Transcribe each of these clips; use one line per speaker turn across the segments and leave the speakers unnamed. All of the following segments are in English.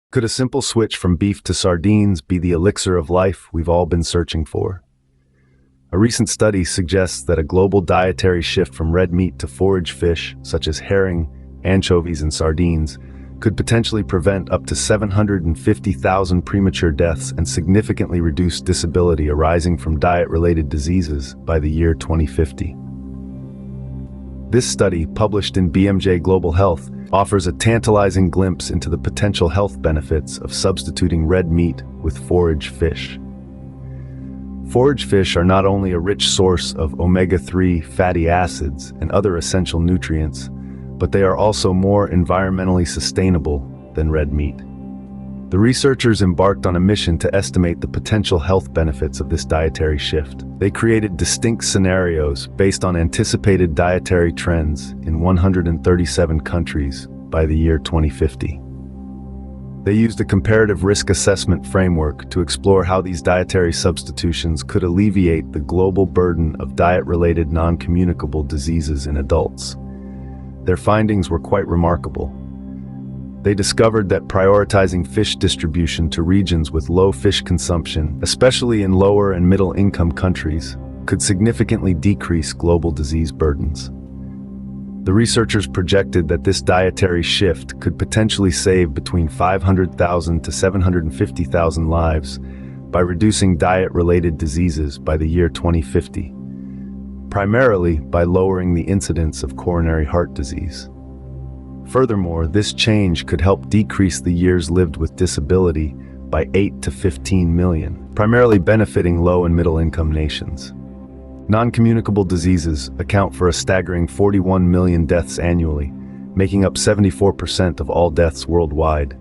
Could a simple switch from beef to sardines be the elixir of life we've all been searching for? A recent study suggests that a global dietary shift from red meat to forage fish, such as herring, anchovies, and sardines, could potentially prevent up to 750,000 premature deaths and significantly reduce disability arising from diet-related diseases by the year 2050. This study, published in BMJ Global Health, offers a tantalizing glimpse into the potential health benefits of substituting red meat with forage fish. Forage fish are not only a rich source of omega-3 fatty acids and other essential nutrients, but they are also more environmentally sustainable than red meat. The researchers embarked on a mission to estimate the potential health benefits of this dietary shift. They created distinct scenarios based on anticipated dietary trends in 137 countries by the year 2050. They used a comparative risk assessment framework to explore how these dietary substitutions could alleviate the global burden of diet-related non-communicable diseases in adults. Their findings were quite remarkable. They discovered that prioritizing fish distribution to regions with low fish consumption, especially in lower and middle-income countries, could significantly decrease global disease burdens. The researchers projected that this dietary shift could potentially save between 500,000 to 750,000 lives by reducing diet-related diseases by the year 2050, primarily by lowering the incidence of coronary heart disease. Furthermore, this change could help decrease the years lived with disability by 8 to 15 million, primarily benefiting low and middle-income nations. Non-communicable diseases account for a staggering 41 million deaths annually, making up 74% of all deaths worldwide.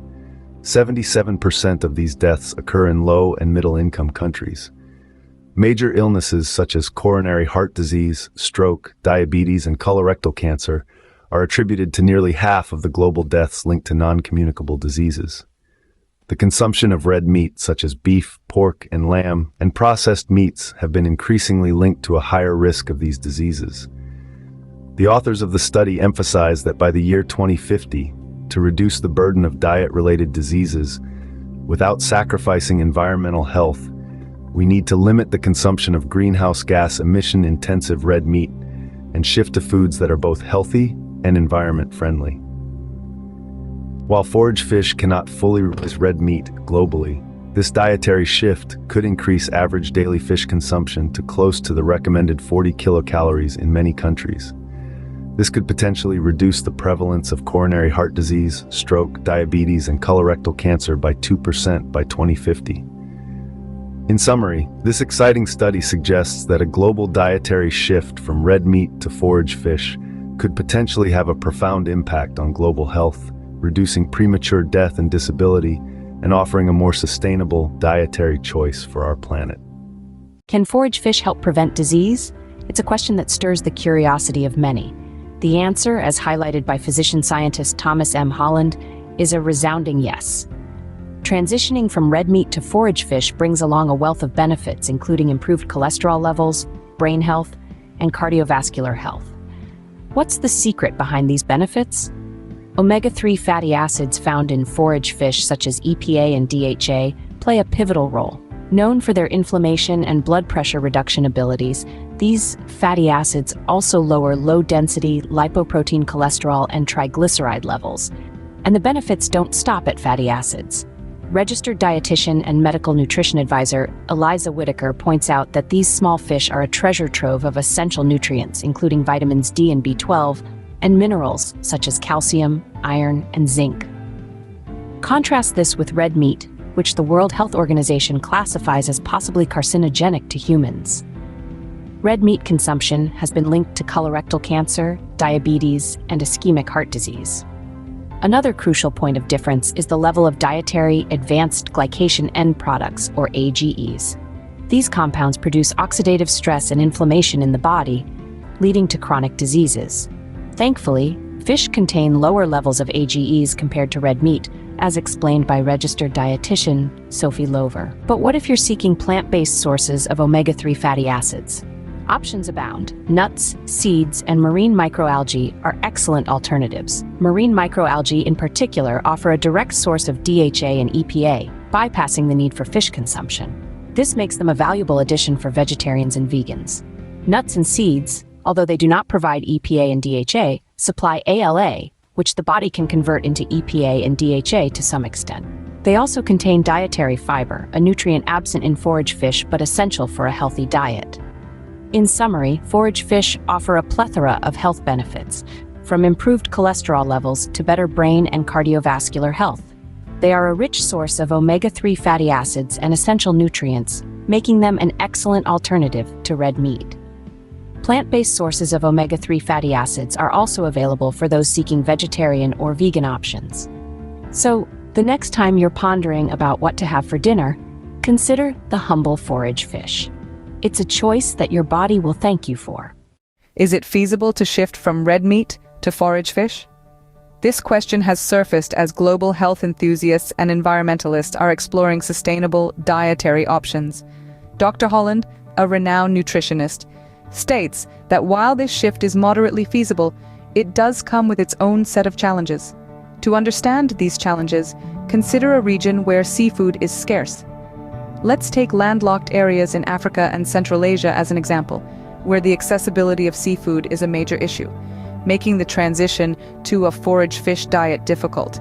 77% of these deaths occur in low and middle-income countries. Major illnesses such as coronary heart disease, stroke, diabetes, and colorectal cancer are attributed to nearly half of the global deaths linked to non-communicable diseases. The consumption of red meat, such as beef, pork, and lamb, and processed meats have been increasingly linked to a higher risk of these diseases. The authors of the study emphasize that by the year 2050, to reduce the burden of diet-related diseases without sacrificing environmental health, we need to limit the consumption of greenhouse gas emission-intensive red meat and shift to foods that are both healthy and environment-friendly. While forage fish cannot fully replace red meat globally, this dietary shift could increase average daily fish consumption to close to the recommended 40 kilocalories in many countries. This could potentially reduce the prevalence of coronary heart disease, stroke, diabetes, and colorectal cancer by 2% by 2050. In summary, this exciting study suggests that a global dietary shift from red meat to forage fish could potentially have a profound impact on global health, reducing premature death and disability, and offering a more sustainable dietary choice for our planet.
Can forage fish help prevent disease? It's a question that stirs the curiosity of many. The answer, as highlighted by physician-scientist Thomas M. Holland, is a resounding yes. Transitioning from red meat to forage fish brings along a wealth of benefits, including improved cholesterol levels, brain health, and cardiovascular health. What's the secret behind these benefits? Omega-3 fatty acids found in forage fish such as EPA and DHA play a pivotal role. Known for their inflammation and blood pressure reduction abilities, these fatty acids also lower low-density lipoprotein cholesterol and triglyceride levels. And the benefits don't stop at fatty acids. Registered dietitian and medical nutrition advisor Eliza Whitaker points out that these small fish are a treasure trove of essential nutrients, including vitamins D and B12, and minerals such as calcium, iron, and zinc. Contrast this with red meat, which the World Health Organization classifies as possibly carcinogenic to humans. Red meat consumption has been linked to colorectal cancer, diabetes, and ischemic heart disease. Another crucial point of difference is the level of dietary advanced glycation end products, or AGEs. These compounds produce oxidative stress and inflammation in the body, leading to chronic diseases. Thankfully, fish contain lower levels of AGEs compared to red meat, as explained by registered dietitian Sophie Lover. But what if you're seeking plant-based sources of omega-3 fatty acids? Options abound. Nuts, seeds, and marine microalgae are excellent alternatives. Marine microalgae in particular offer a direct source of DHA and EPA, bypassing the need for fish consumption. This makes them a valuable addition for vegetarians and vegans. Nuts and seeds, although they do not provide EPA and DHA, supply ALA, which the body can convert into EPA and DHA to some extent. They also contain dietary fiber, a nutrient absent in forage fish but essential for a healthy diet. In summary, forage fish offer a plethora of health benefits, from improved cholesterol levels to better brain and cardiovascular health. They are a rich source of omega-3 fatty acids and essential nutrients, making them an excellent alternative to red meat. Plant-based sources of omega-3 fatty acids are also available for those seeking vegetarian or vegan options. So, the next time you're pondering about what to have for dinner, consider the humble forage fish. It's a choice that your body will thank you for.
Is it feasible to shift from red meat to forage fish? This question has surfaced as global health enthusiasts and environmentalists are exploring sustainable dietary options. Dr. Holland, a renowned nutritionist, states that while this shift is moderately feasible, it does come with its own set of challenges. To understand these challenges, consider a region where seafood is scarce. Let's take landlocked areas in Africa and Central Asia as an example, where the accessibility of seafood is a major issue, making the transition to a forage fish diet difficult.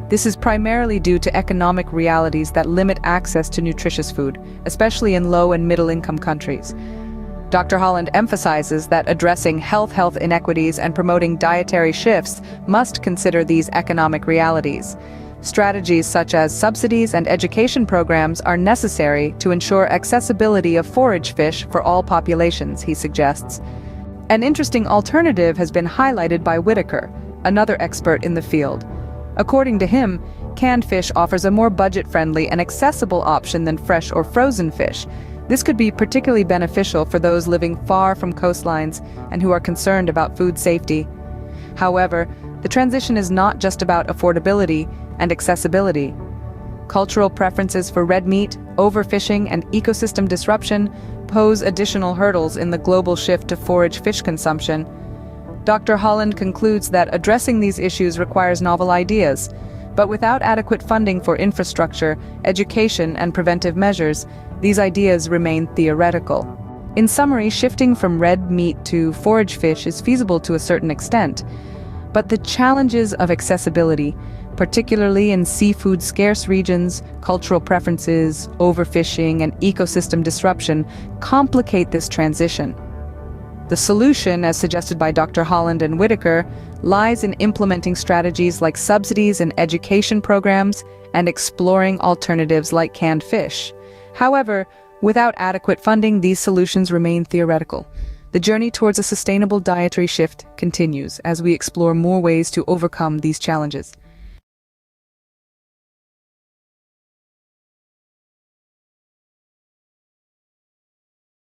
This is primarily due to economic realities that limit access to nutritious food, especially in low and middle-income countries. Dr. Holland emphasizes that addressing health inequities and promoting dietary shifts must consider these economic realities. Strategies such as subsidies and education programs are necessary to ensure accessibility of forage fish for all populations, he suggests. An interesting alternative has been highlighted by Whitaker, another expert in the field. According to him, canned fish offers a more budget-friendly and accessible option than fresh or frozen fish. This could be particularly beneficial for those living far from coastlines and who are concerned about food safety. However, the transition is not just about affordability and accessibility. Cultural preferences for red meat, overfishing, and ecosystem disruption pose additional hurdles in the global shift to forage fish consumption. Dr. Holland concludes that addressing these issues requires novel ideas, but without adequate funding for infrastructure, education, and preventive measures, these ideas remain theoretical. In summary, shifting from red meat to forage fish is feasible to a certain extent, but the challenges of accessibility, particularly in seafood-scarce regions, cultural preferences, overfishing, and ecosystem disruption, complicate this transition. The solution, as suggested by Dr. Holland and Whitaker, lies in implementing strategies like subsidies and education programs and exploring alternatives like canned fish. However, without adequate funding, these solutions remain theoretical. The journey towards a sustainable dietary shift continues as we explore more ways to overcome these challenges.